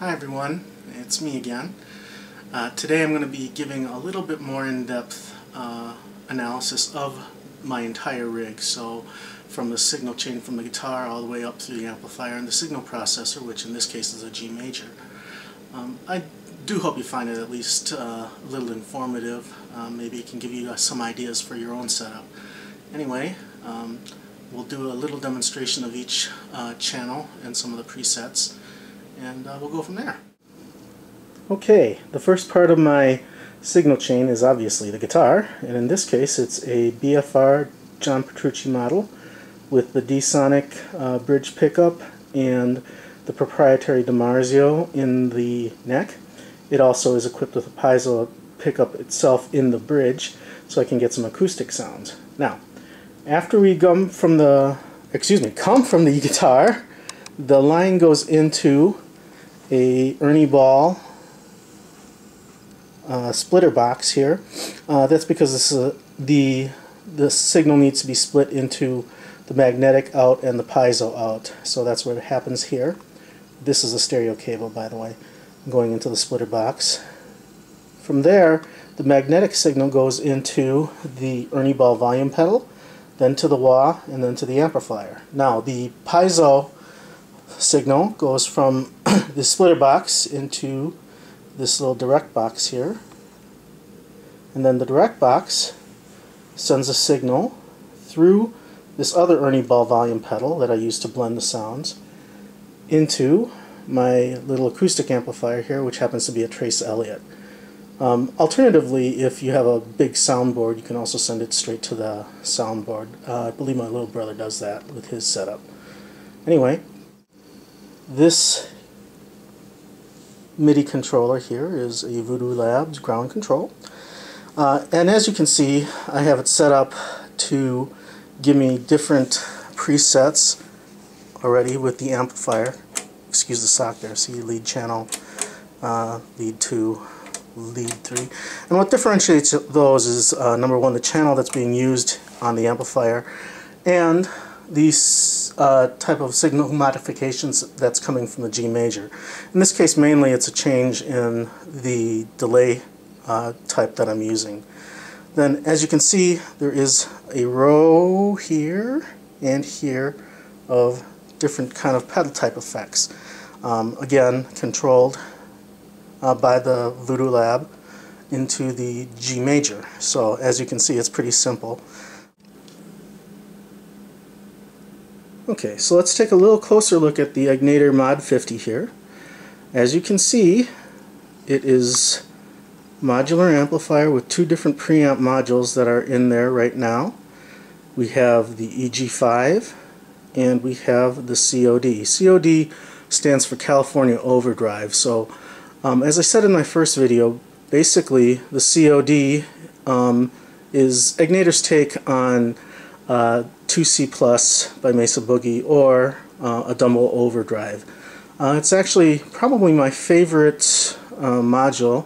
Hi everyone, it's me again. Today I'm going to be giving a little bit more in-depth analysis of my entire rig. So from the signal chain from the guitar all the way up through the amplifier and the signal processor, which in this case is a G major. I do hope you find it at least a little informative. Maybe it can give you some ideas for your own setup. Anyway, we'll do a little demonstration of each channel and some of the presets, and we'll go from there. Okay, the first part of my signal chain is obviously the guitar, and in this case it's a BFR John Petrucci model with the D-Sonic bridge pickup and the proprietary DiMarzio in the neck. It also is equipped with a piezo pickup itself in the bridge, so I can get some acoustic sounds. Now, after we come from the guitar, the line goes into a Ernie Ball splitter box here. That's because this is the signal needs to be split into the magnetic out and the piezo out. So that's what happens here. This is a stereo cable, by the way, going into the splitter box. From there, the magnetic signal goes into the Ernie Ball volume pedal, then to the wah, and then to the amplifier. Now, the piezo signal goes from the splitter box into this little direct box here, and then the direct box sends a signal through this other Ernie Ball volume pedal that I use to blend the sounds into my little acoustic amplifier here, which happens to be a Trace Elliot. Alternatively, if you have a big soundboard, you can also send it straight to the soundboard. I believe my little brother does that with his setup. Anyway, this MIDI controller here is a Voodoo Labs ground control. And as you can see, I have it set up to give me different presets already with the amplifier. Excuse the sock there. See, lead channel, lead 2, lead 3. And what differentiates those is, number one, the channel that's being used on the amplifier, and these type of signal modifications that's coming from the G major. In this case, mainly it's a change in the delay type that I'm using. Then, as you can see, there is a row here and here of different kind of pedal type effects. Again, controlled by the Voodoo Lab into the G major. So, as you can see, it's pretty simple. Okay, so let's take a little closer look at the Egnater Mod 50 here. As you can see, it is a modular amplifier with two different preamp modules that are in there right now. We have the EG5 and we have the COD. COD stands for California Overdrive. So, as I said in my first video, basically the COD is Egnater's take on 2C Plus by Mesa Boogie, or a Dumbo Overdrive. It's actually probably my favorite module.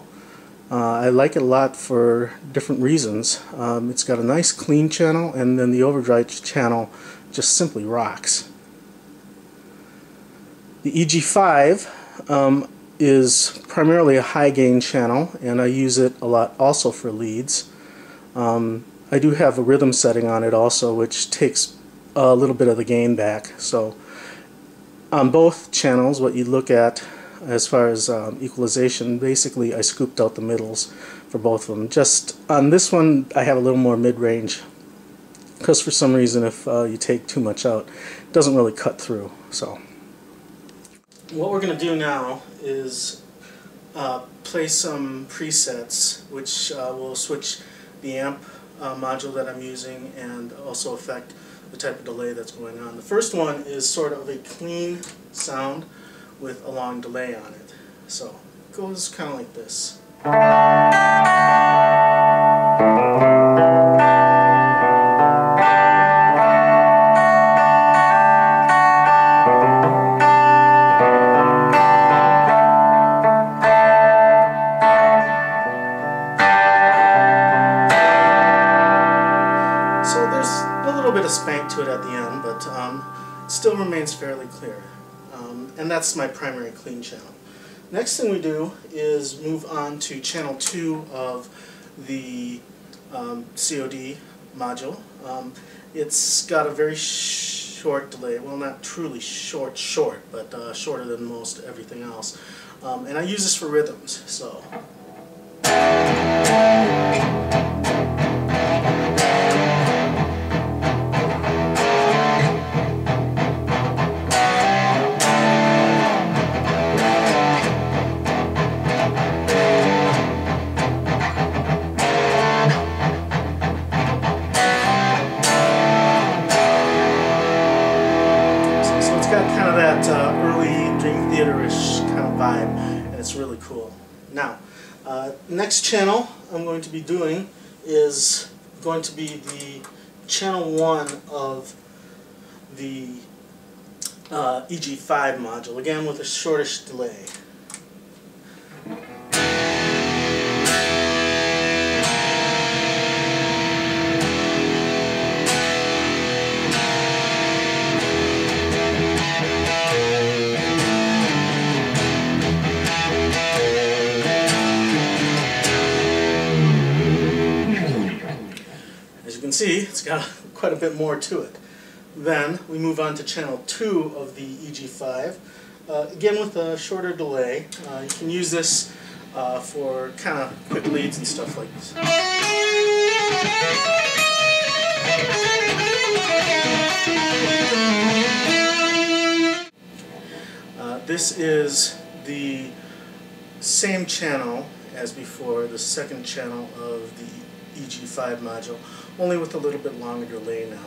I like it a lot for different reasons. It's got a nice clean channel, and then the overdrive channel just simply rocks. The EG5 is primarily a high gain channel, and I use it a lot also for leads. I do have a rhythm setting on it also, which takes a little bit of the gain back. So on both channels, what you look at as far as equalization, basically I scooped out the middles for both of them. Just on this one, I have a little more mid-range, because for some reason if you take too much out, it doesn't really cut through. So what we're going to do now is play some presets, which will switch the amp module that I'm using and also affect the type of delay that's going on. The first one is sort of a clean sound with a long delay on it. So it goes kind of like this. Bit of spank to it at the end, but it still remains fairly clear. And that's my primary clean channel. Next thing we do is move on to channel 2 of the COD module. It's got a very short delay. Well, not truly short, but shorter than most everything else. And I use this for rhythms. So. Kind of that early Dream Theater-ish kind of vibe, and it's really cool. Now, next channel I'm going to be doing is going to be the channel 1 of the EG5 module, again with a shortish delay. As you can see, it's got quite a bit more to it. Then we move on to channel 2 of the EG5, again with a shorter delay. You can use this for kind of quick leads and stuff like this. This is the same channel as before, the second channel of the EG5 module, only with a little bit longer delay now.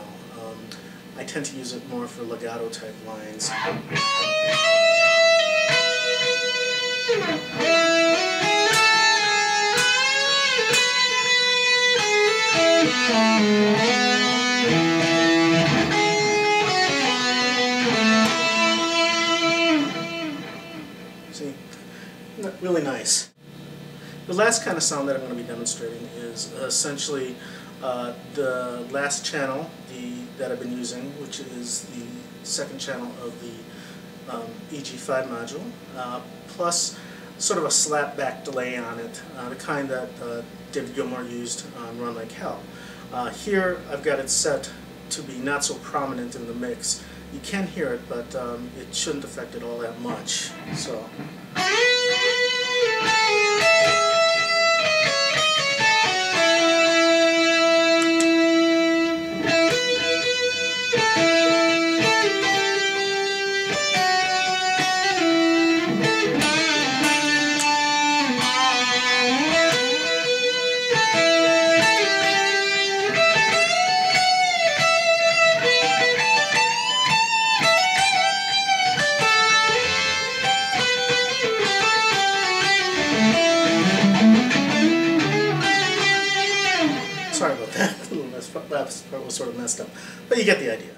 I tend to use it more for legato type lines. See, really nice. The last kind of sound that I'm going to be demonstrating is essentially the last channel that I've been using, which is the second channel of the EG5 module, plus sort of a slapback delay on it, the kind that David Gilmour used on Run Like Hell. Here I've got it set to be not so prominent in the mix. You can hear it, but it shouldn't affect it all that much. So. Sorry about that. That part was sort of messed up, but you get the idea.